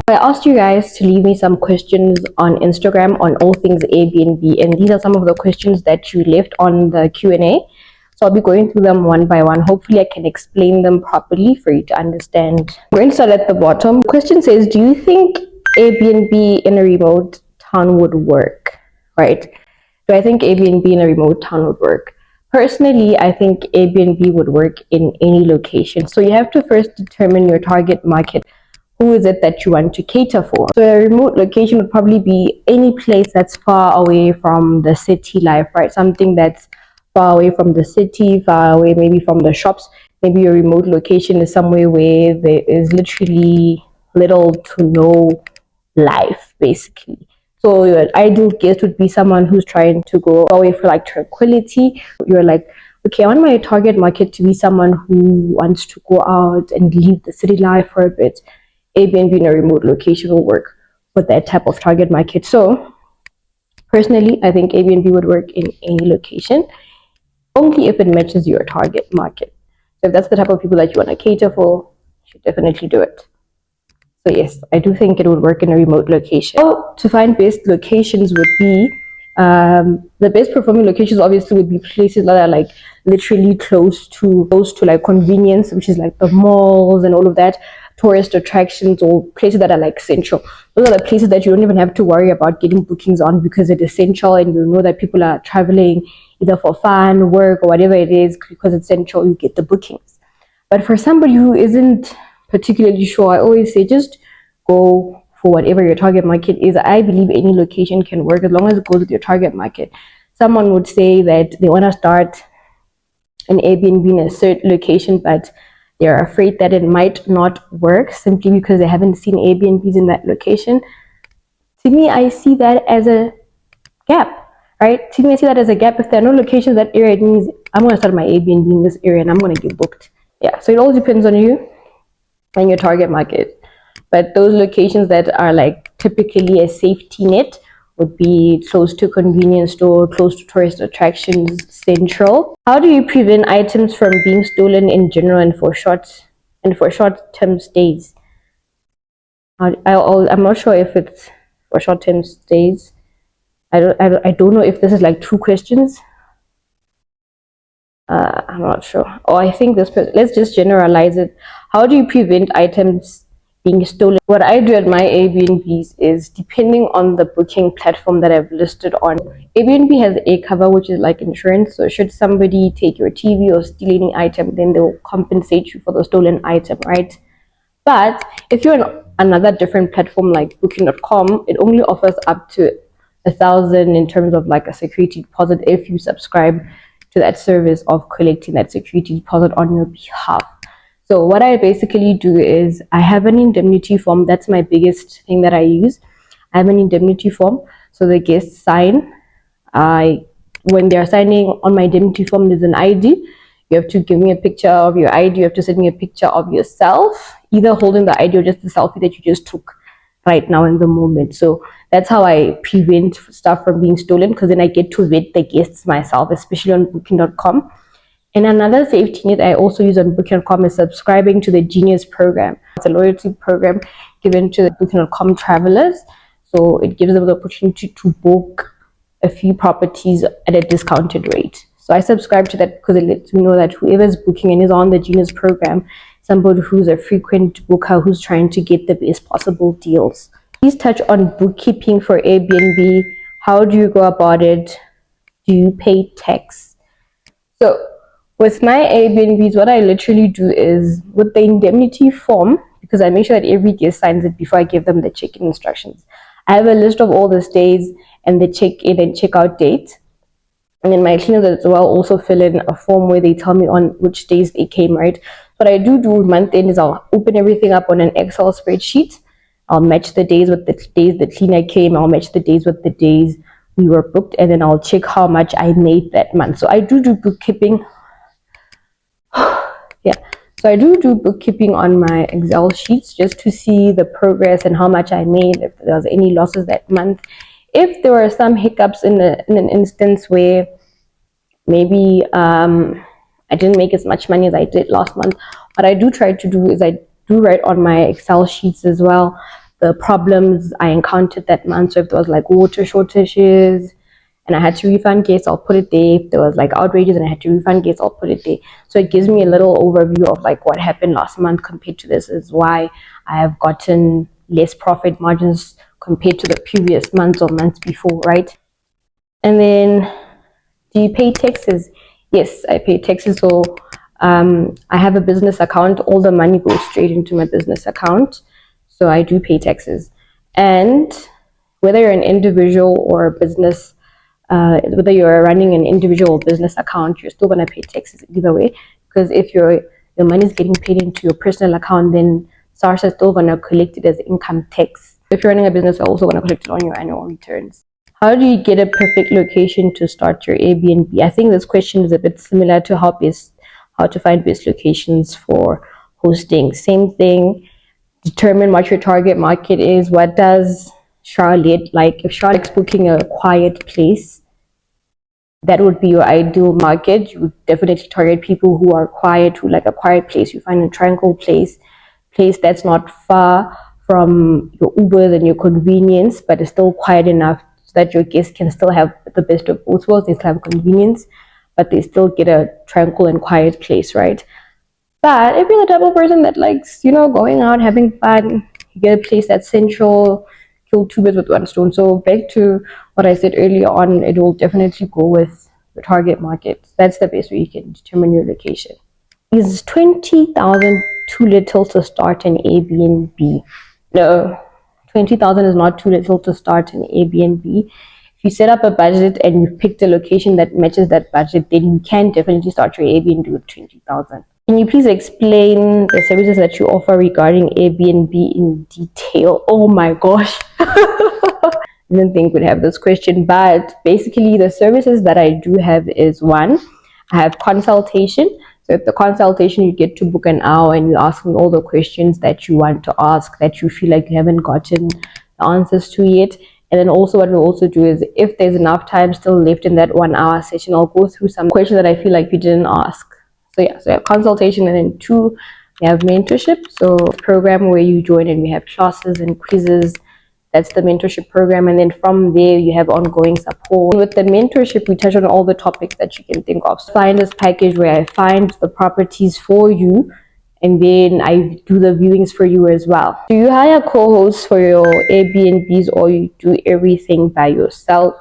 I asked you guys to leave me some questions on Instagram on all things Airbnb, and these are some of the questions that you left on the Q&A. So I'll be going through them one by one. Hopefully I can explain them properly for you to understand. We're going to start at the bottom. The question says, do you think Airbnb in a remote town would work? Right? Do I think Airbnb in a remote town would work? Personally, I think Airbnb would work in any location. So you have to first determine your target market. Who is it that you want to cater for? So a remote location would probably be any place that's far away from the city life, right? Something that's far away from the city, far away maybe from the shops. Maybe your remote location is somewhere where there is literally little to no life, basically. So your ideal guest would be someone who's trying to go away for like tranquility. You're like, okay, I want my target market to be someone who wants to go out and leave the city life for a bit. Airbnb in a remote location will work for that type of target market. So personally, I think Airbnb would work in any location, only if it matches your target market. So if that's the type of people that you want to cater for, you should definitely do it. So yes, I do think it would work in a remote location. So to find best locations would be, the best performing locations obviously would be places that are like literally close to like convenience, which is like the malls and all of that, tourist attractions, or places that are like central. Those are the places that you don't even have to worry about getting bookings on, because it's essential and you know that people are traveling either for fun, work, or whatever it is. Because it's central, you get the bookings. But for somebody who isn't particularly sure, I always say just go for whatever your target market is. I believe any location can work as long as it goes with your target market. Someone would say that they want to start an Airbnb in a certain location, but they're afraid that it might not work simply because they haven't seen Airbnbs in that location. To me, I see that as a gap, right? To me, I see that as a gap. If there are no locations in that area, it means I'm going to start my Airbnb in this area and I'm going to get booked. Yeah, so it all depends on you and your target market. But those locations that are like typically a safety net would be close to convenience store, close to tourist attractions, central. How do you prevent items from being stolen in general and for short-term stays? I'm not sure if it's for short-term stays. I don't know if this is like two questions. I'm not sure. Or I think let's just generalize it. How do you prevent items being stolen? What I do at my Airbnbs is, depending on the booking platform that I've listed on, Airbnb has a cover, which is like insurance. So should somebody take your TV or steal any item, then they'll compensate you for the stolen item, right? But if you're on another different platform like Booking.com, it only offers up to 1,000 in terms of like a security deposit if you subscribe to that service of collecting that security deposit on your behalf. So what I basically do is I have an indemnity form. That's my biggest thing that I use. I have an indemnity form. So the guests sign. When they're signing on my indemnity form, there's an ID. You have to give me a picture of your ID. You have to send me a picture of yourself, either holding the ID or just the selfie that you just took right now in the moment. So that's how I prevent stuff from being stolen, because then I get to vet the guests myself, especially on Booking.com. And another safety net I also use on Booking.com is subscribing to the Genius program. It's a loyalty program given to the Booking.com travelers. So it gives them the opportunity to book a few properties at a discounted rate. So I subscribe to that because it lets me know that whoever's booking and is on the Genius program, somebody who's a frequent booker who's trying to get the best possible deals. Please touch on bookkeeping for Airbnb. How do you go about it? Do you pay tax? So with my Airbnbs, what I literally do is, with the indemnity form, because I make sure that every guest signs it before I give them the check-in instructions, I have a list of all the stays and the check-in and check-out dates. And then my cleaners as well also fill in a form where they tell me on which days they came, right? What I do month end is I'll open everything up on an Excel spreadsheet. I'll match the days with the days the cleaner came. I'll match the days with the days we were booked. And then I'll check how much I made that month. So I do bookkeeping. Yeah. So I do bookkeeping on my Excel sheets just to see the progress and how much I made, if there was any losses that month. If there were some hiccups in an instance where maybe I didn't make as much money as I did last month. What I do try to do is I do write on my Excel sheets as well the problems I encountered that month. So if there was like water shortages and I had to refund guests, I'll put it there. If there was like outrages and I had to refund guests, I'll put it there. So it gives me a little overview of like what happened last month compared to this, is why I have gotten less profit margins compared to the previous months or months before, right? And then, do you pay taxes? Yes, I pay taxes. So I have a business account. All the money goes straight into my business account. So I do pay taxes. And whether you're an individual or a business, whether you're running an individual business account, you're still going to pay taxes either way. Because if your money is getting paid into your personal account, then SARS is still going to collect it as income tax. If you're running a business, you're also going to collect it on your annual returns. How do you get a perfect location to start your Airbnb? I think this question is a bit similar to how to find best locations for hosting. Same thing. Determine what your target market is. What does Charlotte like? If Charlotte's booking a quiet place, that would be your ideal market. You would definitely target people who are quiet, who like a quiet place. You find a tranquil place that's not far from your Ubers and your convenience, but it's still quiet enough so that your guests can still have the best of both worlds. They still have convenience, but they still get a tranquil and quiet place, right? But if you're the type of person that likes, going out, having fun, you get a place that's central, kill two birds with one stone. So back to what I said earlier on, it will definitely go with the target market. That's the best way you can determine your location. Is 20,000 too little to start an Airbnb? No, 20,000 is not too little to start an Airbnb. If you set up a budget and you've picked a location that matches that budget, then you can definitely start your Airbnb with 20,000. Can you please explain the services that you offer regarding Airbnb in detail? Oh my gosh. I didn't think we'd have this question, but basically the services that I do have is, one, I have consultation. So at the consultation, you get to book an hour and you ask me all the questions that you want to ask, that you feel like you haven't gotten the answers to yet. And then also what we'll also do is, if there's enough time still left in that 1 hour session, I'll go through some questions that I feel like you didn't ask. So yeah, so you have consultation, and then two, we have mentorship. So program where you join and we have classes and quizzes. That's the mentorship program. And then from there, you have ongoing support. With the mentorship, we touch on all the topics that you can think of. So find this package where I find the properties for you, and then I do the viewings for you as well. Do you hire co-hosts for your Airbnbs, or you do everything by yourself?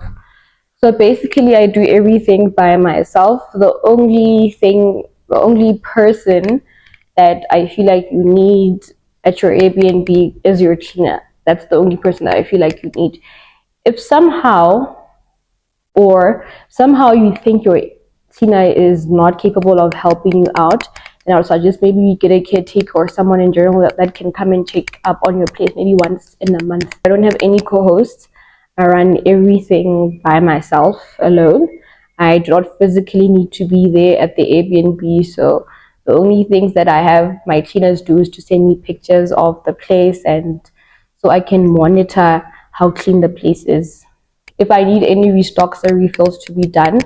So basically, I do everything by myself. The only person that I feel like you need at your Airbnb is your cleaner. That's the only person that I feel like you need. If somehow you think your cleaner is not capable of helping you out, then I would suggest maybe you get a caretaker or someone in general that can come and check up on your place maybe once in a month. I don't have any co-hosts. I run everything by myself alone. I do not physically need to be there at the Airbnb, so the only things that I have my cleaners do is to send me pictures of the place, and so I can monitor how clean the place is. If I need any restocks or refills to be done,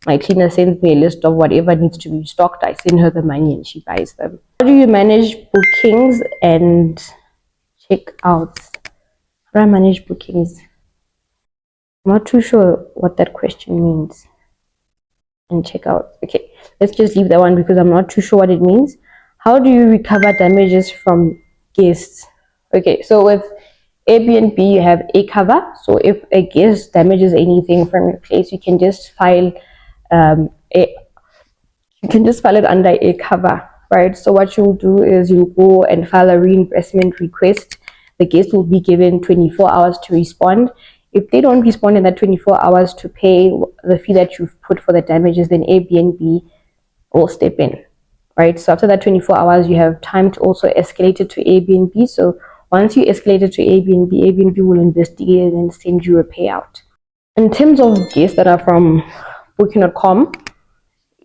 my cleaner sends me a list of whatever needs to be restocked. I send her the money and she buys them. How do you manage bookings and check-outs? How do I manage bookings? I'm not too sure what that question means. And check-out. Okay, let's just leave that one because I'm not too sure what it means. How do you recover damages from guests? Okay, so with Airbnb, you have a cover. So if a guest damages anything from your place, you can just file it under a cover, right? So what you'll do is you'll go and file a reimbursement request. The guest will be given 24 hours to respond. If they don't respond in that 24 hours to pay the fee that you've put for the damages, then Airbnb will step in, right? So after that 24 hours, you have time to also escalate it to Airbnb. So once you escalate it to Airbnb, Airbnb will investigate and send you a payout. In terms of guests that are from Booking.com,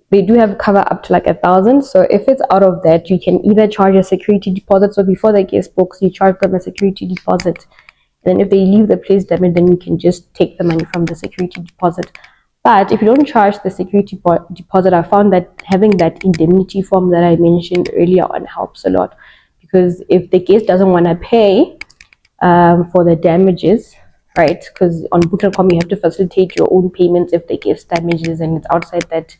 they do have cover up to like 1,000. So if it's out of that, you can either charge a security deposit. So before the guest books, you charge them a security deposit. And then if they leave the place damaged, then you can just take the money from the security deposit. But if you don't charge the security deposit, I found that having that indemnity form that I mentioned earlier on helps a lot, because if the guest doesn't want to pay for the damages, right? Because on Booking.com you have to facilitate your own payments if the guest damages and it's outside that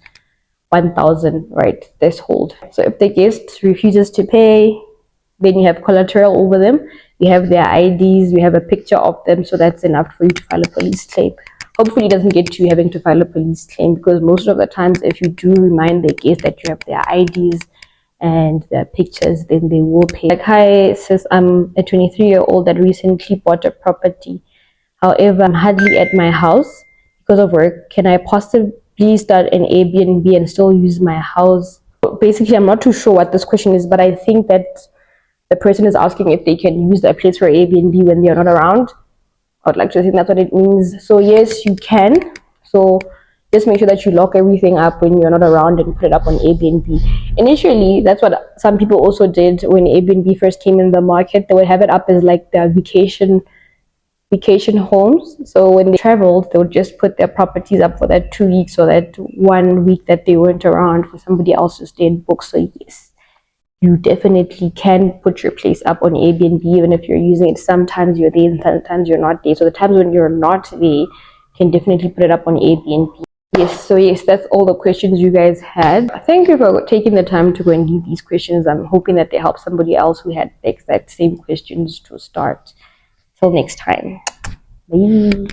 1,000 right threshold. So if the guest refuses to pay, then you have collateral over them. You have their IDs. You have a picture of them, so that's enough for you to file a police claim. Hopefully, it doesn't get to you having to file a police claim, because most of the times, if you do remind the guest that you have their IDs and their pictures, then they will pay. Like, hi, sis, I'm a 23-year-old that recently bought a property. However, I'm hardly at my house because of work. Can I possibly start an Airbnb and still use my house? Basically, I'm not too sure what this question is, but I think that the person is asking if they can use their place for Airbnb when they're not around. I would like to think that's what it means. So yes, you can. So just make sure that you lock everything up when you're not around and put it up on Airbnb. Initially, that's what some people also did when Airbnb first came in the market. They would have it up as like their vacation homes. So when they traveled, they would just put their properties up for that 2 weeks or that 1 week that they weren't around for somebody else to stay and book. So yes, you definitely can put your place up on Airbnb even if you're using it. Sometimes you're there and sometimes you're not there. So the times when you're not there, you can definitely put it up on Airbnb. Yes, so yes, that's all the questions you guys had. Thank you for taking the time to go and leave these questions. I'm hoping that they help somebody else who had the exact same questions to start. Till next time. Bye.